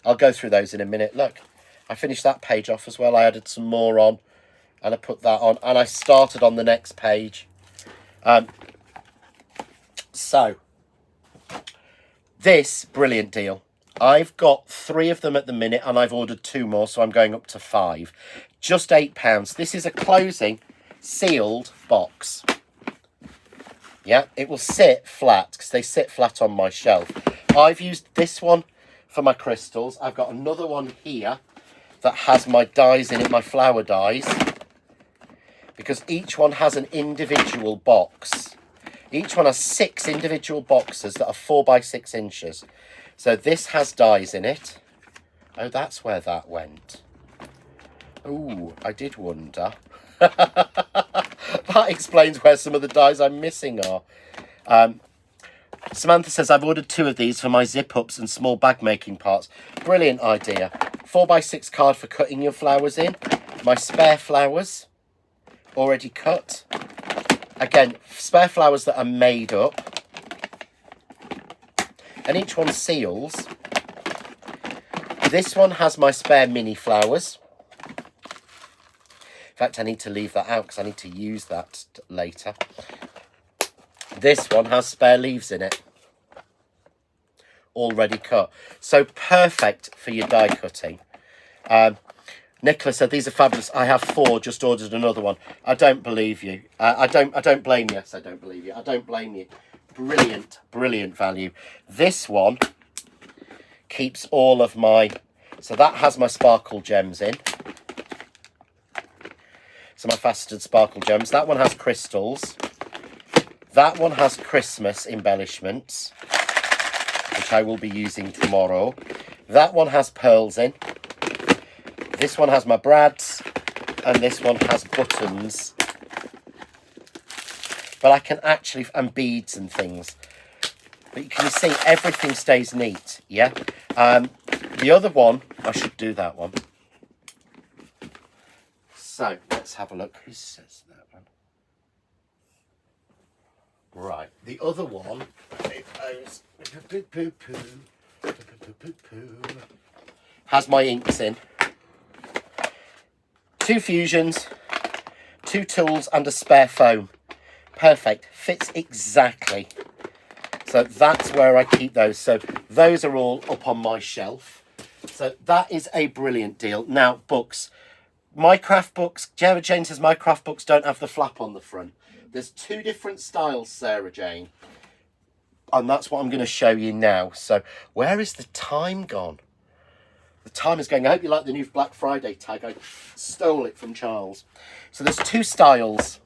I'll go through those in a minute. Look, I finished that page off as well. I added some more on and I put that on and I started on the next page. So, this brilliant deal. I've got 3 of them at the minute and I've ordered 2 more, so I'm going up to 5. Just £8. This is a closing sealed box. Yeah, it will sit flat because they sit flat on my shelf. I've used this one for my crystals. I've got another one here that has my dies in it, my flower dies, because each one has an individual box. Each one has 6 individual boxes that are 4 by 6 inches. So this has dies in it. Oh, that's where that went. Ooh, I did wonder. That explains where some of the dies I'm missing are. Samantha says, I've ordered 2 of these for my zip-ups and small bag making parts. Brilliant idea. 4 by 6 card for cutting your flowers in. My spare flowers, already cut. Again, spare flowers that are made up. And each one seals. This one has my spare mini flowers. In fact, I need to leave that out because I need to use that later. This one has spare leaves in it. Already cut. So perfect for your die cutting. Nicola said, these are fabulous. I have 4, just ordered another one. I don't believe you. I don't blame you. Yes, I don't believe you. I don't blame you. Brilliant, brilliant value. This one keeps all of my... So that has my sparkle gems in. So my faceted sparkle gems. That one has crystals. That one has Christmas embellishments, which I will be using tomorrow. That one has pearls in. This one has my brads. And this one has buttons. But I can actually... And beads and things. But you can see everything stays neat, yeah? The other one... I should do that one. So, let's have a look. Who says that one? Right, the other one has my inks in. 2 fusions, 2 tools and a spare foam. Perfect, fits exactly. So that's where I keep those. So those are all up on my shelf. So that is a brilliant deal. Now, books. My craft books, Sarah Jane says my craft books don't have the flap on the front. There's 2 different styles, Sarah Jane. And that's what I'm going to show you now. So where is the time gone? The time is going. I hope you like the new Black Friday tag. I stole it from Charles. So there's 2 styles.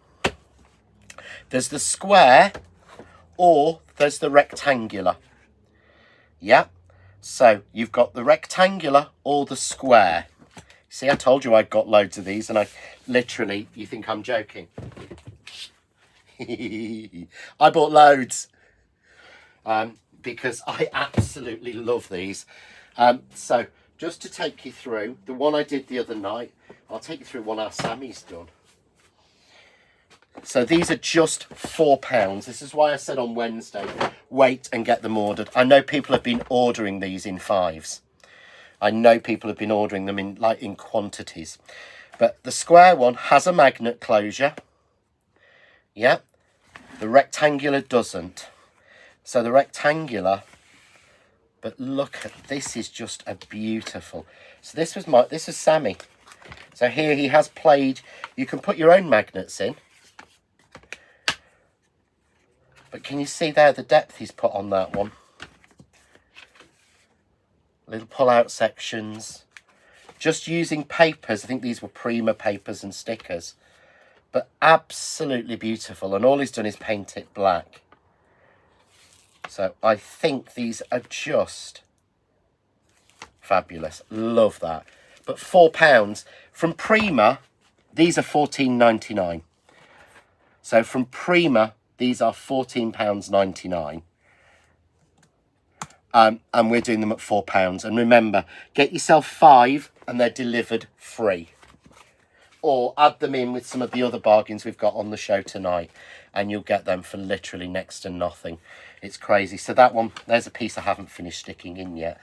There's the square or there's the rectangular. Yeah. So you've got the rectangular or the square. See, I told you I'd got loads of these and I literally, you think I'm joking. I bought loads because I absolutely love these. So just to take you through, the one I did the other night, I'll take you through one our Sammy's done. So these are just £4. This is why I said on Wednesday, wait and get them ordered. I know people have been ordering these in 5s. I know people have been ordering them in quantities. But the square one has a magnet closure. Yeah. The rectangular doesn't. So the rectangular, but look at this, is just a beautiful. So this is Sammy. So here he has played, you can put your own magnets in. But can you see there the depth he's put on that one? Little pull-out sections. Just using papers. I think these were Prima papers and stickers. But absolutely beautiful. And all he's done is paint it black. So I think these are just fabulous. Love that. But £4. From Prima, these are £14.99. So from Prima, these are £14.99. And we're doing them at £4. And remember, get yourself 5 and they're delivered free. or add them in with some of the other bargains we've got on the show tonight, and you'll get them for literally next to nothing. It's crazy. So that one, there's a piece I haven't finished sticking in yet.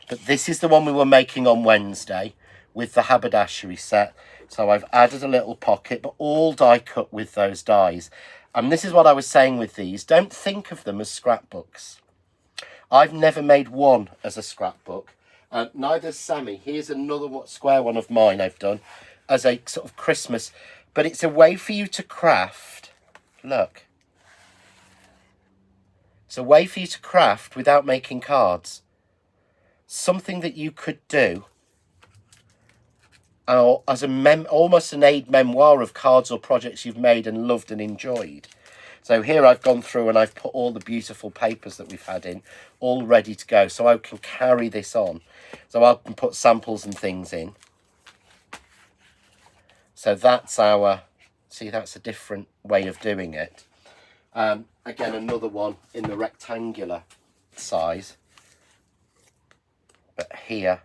But this is the one we were making on Wednesday with the haberdashery set. So I've added a little pocket, but all die cut with those dies. And this is what I was saying with these. Don't think of them as scrapbooks. I've never made one as a scrapbook. Neither's Sammy. Here's another square one of mine I've done as a sort of Christmas. But it's a way for you to craft. Look. It's a way for you to craft without making cards. Something that you could do as almost an aid memoir of cards or projects you've made and loved and enjoyed. So here I've gone through and I've put all the beautiful papers that we've had in, all ready to go. So I can carry this on. So I can put samples and things in. So that's that's a different way of doing it. Again, another one in the rectangular size. But here,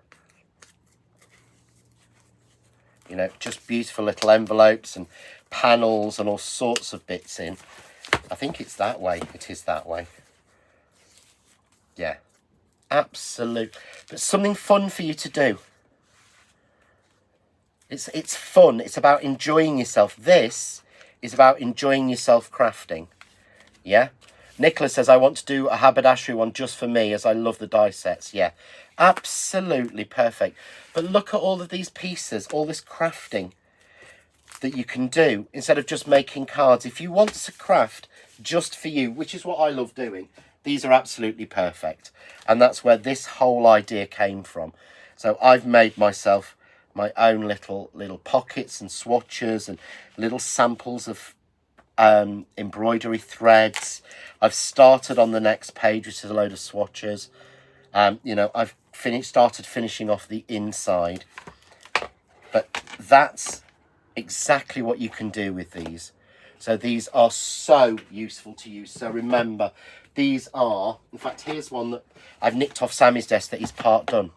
you know, just beautiful little envelopes and panels and all sorts of bits in. I think it's that way. It is that way. Yeah, absolute. But something fun for you to do. It's fun. It's about enjoying yourself. This is about enjoying yourself crafting. Yeah. Nicola says, I want to do a haberdashery one just for me as I love the die sets. Yeah, absolutely perfect. But look at all of these pieces, all this crafting that you can do instead of just making cards. If you want to craft just for you, which is what I love doing, these are absolutely perfect. And that's where this whole idea came from. So I've made myself my own little pockets and swatches and little samples of embroidery threads. I've started on the next page, which is a load of swatches. You know, I've started finishing off the inside. But that's exactly what you can do with these. So these are so useful to use. So remember, these are, in fact, here's one that I've nicked off Sammy's desk that he's part done.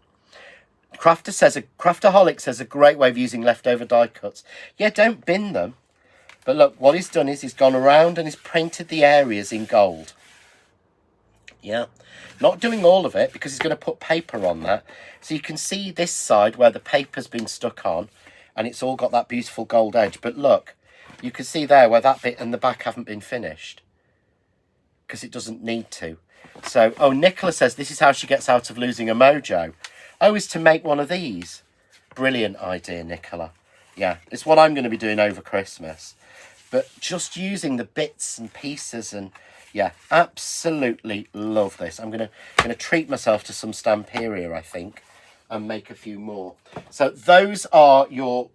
Craftaholic says a great way of using leftover die cuts. Yeah, don't bin them. But look, what he's done is he's gone around and he's painted the areas in gold. Yeah, not doing all of it because he's going to put paper on that. So you can see this side where the paper's been stuck on and it's all got that beautiful gold edge. But look, you can see there where that bit and the back haven't been finished because it doesn't need to. So, oh, Nicola says this is how she gets out of losing a mojo. Oh, is to make one of these. Brilliant idea, Nicola. Yeah, it's what I'm going to be doing over Christmas. But just using the bits and pieces and, yeah, absolutely love this. I'm going to treat myself to some Stamperia, I think, and make a few more. So those are your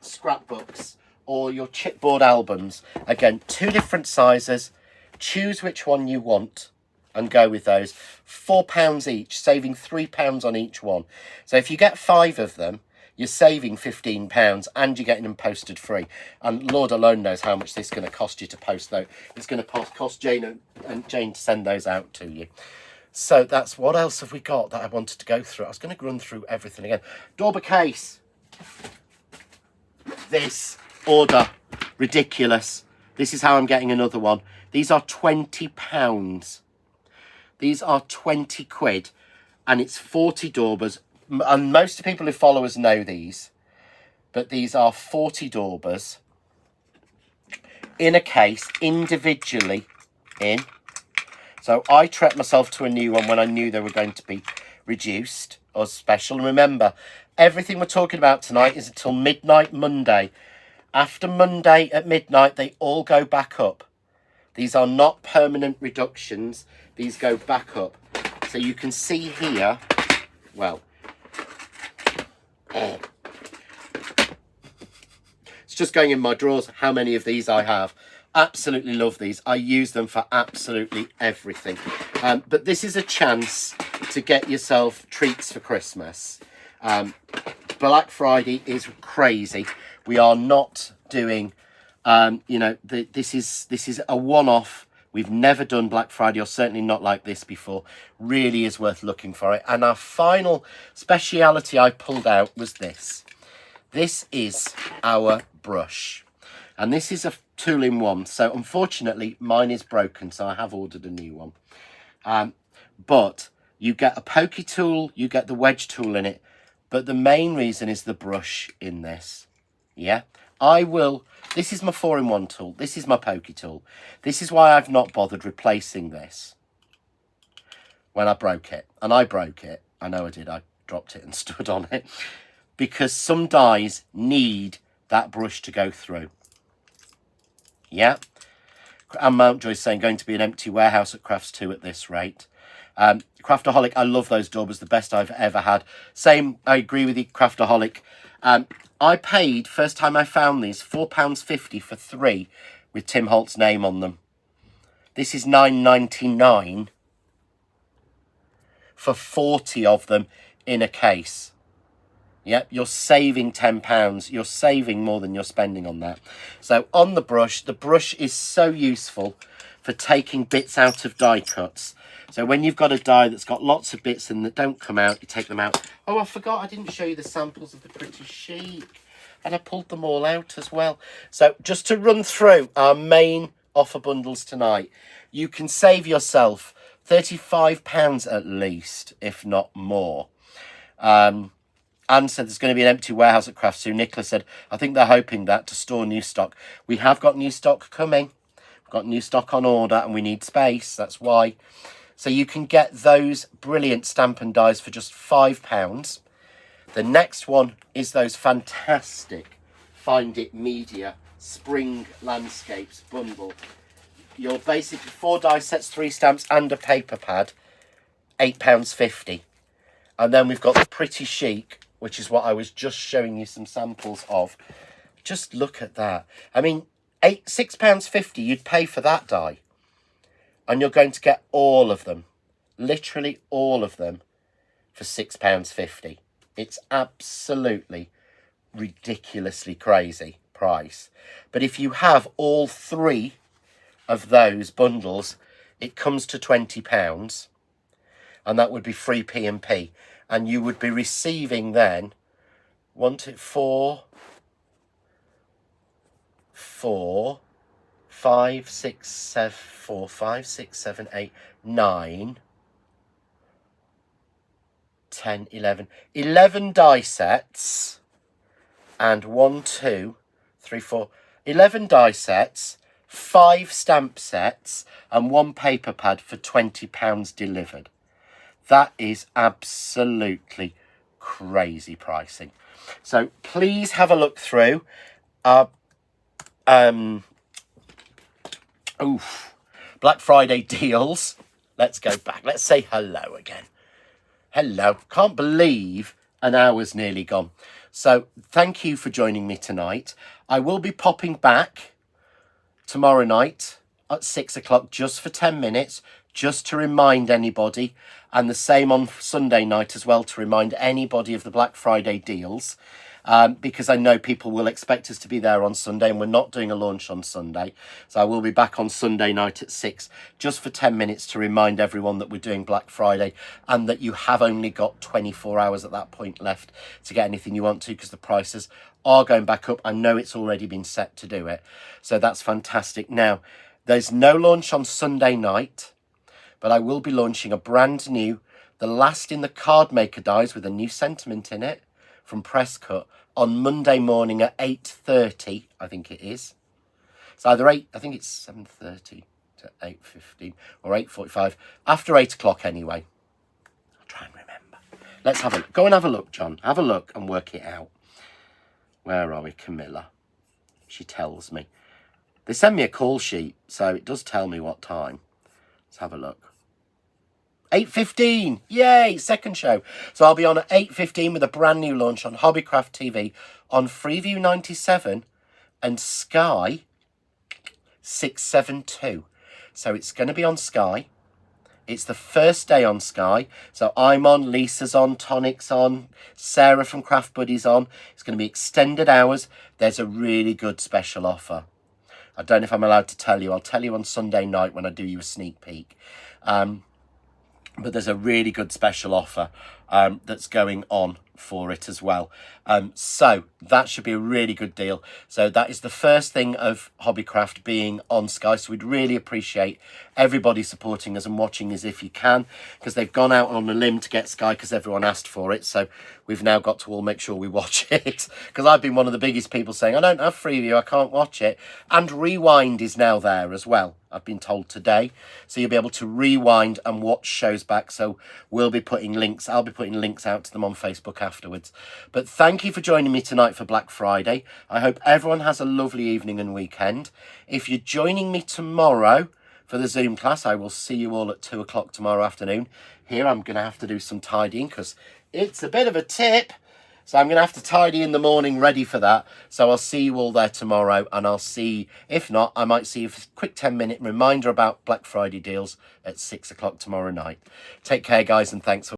scrapbooks or your chipboard albums. Again, 2 different sizes. Choose which one you want and go with those. £4 each, saving £3 on each one. So if you get 5 of them, you're saving £15 and you're getting them posted free. And Lord alone knows how much this is going to cost you to post those. It's going to cost Jane to send those out to you. So that's, what else have we got that I wanted to go through? I was going to run through everything again. Dauber case. This order, ridiculous. This is how I'm getting another one. These are £20. These are 20 quid and it's 40 Daubers. And most people who follow us know these, but these are 40 Daubers in a case, individually in. So I treated myself to a new one when I knew they were going to be reduced or special. And remember, everything we're talking about tonight is until midnight Monday. After Monday at midnight, they all go back up. These are not permanent reductions. These go back up. So you can see here, well, it's just going in my drawers how many of these I have. Absolutely love these. I use them for absolutely everything. But this is a chance to get yourself treats for Christmas. Black Friday is crazy. We are not doing, you know, this is a one-off. We've never done Black Friday, or certainly not like this before. Really is worth looking for it. And our final speciality I pulled out was this. This is our brush. And this is a two-in-one. So unfortunately, mine is broken, so I have ordered a new one. But you get a pokey tool, you get the wedge tool in it. But the main reason is the brush in this. Yeah, this is my 4-in-1 tool. This is my pokey tool. This is why I've not bothered replacing this when I broke it. And I broke it. I know I did. I dropped it and stood on it. Because some dies need that brush to go through. Yeah. And Mountjoy's saying going to be an empty warehouse at Crafts 2 at this rate. Craftaholic, I love those Daubers, the best I've ever had. Same, I agree with you, Craftaholic. I paid, first time I found these, £4.50 for 3 with Tim Holt's name on them. This is £9.99 for 40 of them in a case. Yep, you're saving £10. You're saving more than you're spending on that. So on the brush is so useful for taking bits out of die cuts. So when you've got a die that's got lots of bits and that don't come out, you take them out. Oh, I forgot I didn't show you the samples of the Pretty Chic. And I pulled them all out as well. So just to run through our main offer bundles tonight, you can save yourself £35 at least, if not more. Anne said there's going to be an empty warehouse at Crafts 2. Nicola said, I think they're hoping that to store new stock. We have got new stock coming. We've got new stock on order and we need space. That's why. So you can get those brilliant Stampin' Dies for just £5. The next one is those fantastic Find It Media Spring Landscapes bundle. Your basic 4 die sets, 3 stamps and a paper pad, £8.50. And then we've got the Pretty Chic, which is what I was just showing you some samples of. Just look at that. I mean, £6.50 you'd pay for that die. And you're going to get all of them, literally all of them, for £6.50. It's absolutely ridiculously crazy price. But if you have all 3 of those bundles, it comes to £20. And that would be free P&P. And you would be receiving then, 5, 6, 7, 4, 5, 6, 7, 8, 9, 10, 11. 11 die sets and 1, 2, 3, 4. 11 die sets, 5 stamp sets and 1 paper pad for £20 delivered. That is absolutely crazy pricing. So please have a look through our Black Friday deals. Let's go back. Let's say hello again. Hello. Can't believe an hour's nearly gone. So thank you for joining me tonight. I will be popping back tomorrow night at 6 o'clock just for 10 minutes, just to remind anybody, and the same on Sunday night as well, to remind anybody of the Black Friday deals. Because I know people will expect us to be there on Sunday, and we're not doing a launch on Sunday. So I will be back on Sunday night at 6, just for 10 minutes to remind everyone that we're doing Black Friday and that you have only got 24 hours at that point left to get anything you want to, because the prices are going back up. I know it's already been set to do it. So that's fantastic. Now, there's no launch on Sunday night, but I will be launching a brand new, the last in the card maker dies with a new sentiment in it from Presscut on Monday morning at 8:30, I think it is. It's either 8, I think it's 7:30 to 8:15 or 8:45. After 8 o'clock anyway. I'll try and remember. Let's have a look. Go and have a look, John. Have a look and work it out. Where are we, Camilla? She tells me. They send me a call sheet, so it does tell me what time. Let's have a look. 8:15, yay, second show. So I'll be on at 8:15 with a brand new launch on Hobbycraft TV on Freeview 97 and Sky 672. So it's going to be on Sky. It's the first day on Sky. So I'm on, Lisa's on, Tonic's on, Sarah from Craft Buddies on. It's going to be extended hours. There's a really good special offer. I don't know if I'm allowed to tell you. I'll tell you on Sunday night when I do you a sneak peek. But there's a really good special offer that's going on for it as well. So that should be a really good deal. So that is the first thing of Hobbycraft being on Sky. So we'd really appreciate everybody supporting us and watching us if you can, because they've gone out on a limb to get Sky because everyone asked for it. So we've now got to all make sure we watch it, because I've been one of the biggest people saying I don't have Freeview, I can't watch it. And Rewind is now there as well, I've been told today, so you'll be able to rewind and watch shows back. So we'll be putting links, I'll be putting links out to them on Facebook afterwards. But thank you for joining me tonight for Black Friday. I hope everyone has a lovely evening and weekend. If you're joining me tomorrow for the Zoom class, I will see you all at 2 o'clock tomorrow afternoon. Here I'm going to have to do some tidying because it's a bit of a tip. So I'm going to have to tidy in the morning, ready for that. So I'll see you all there tomorrow, and I'll see, if not, I might see a quick 10-minute reminder about Black Friday deals at 6 o'clock tomorrow night. Take care, guys, and thanks for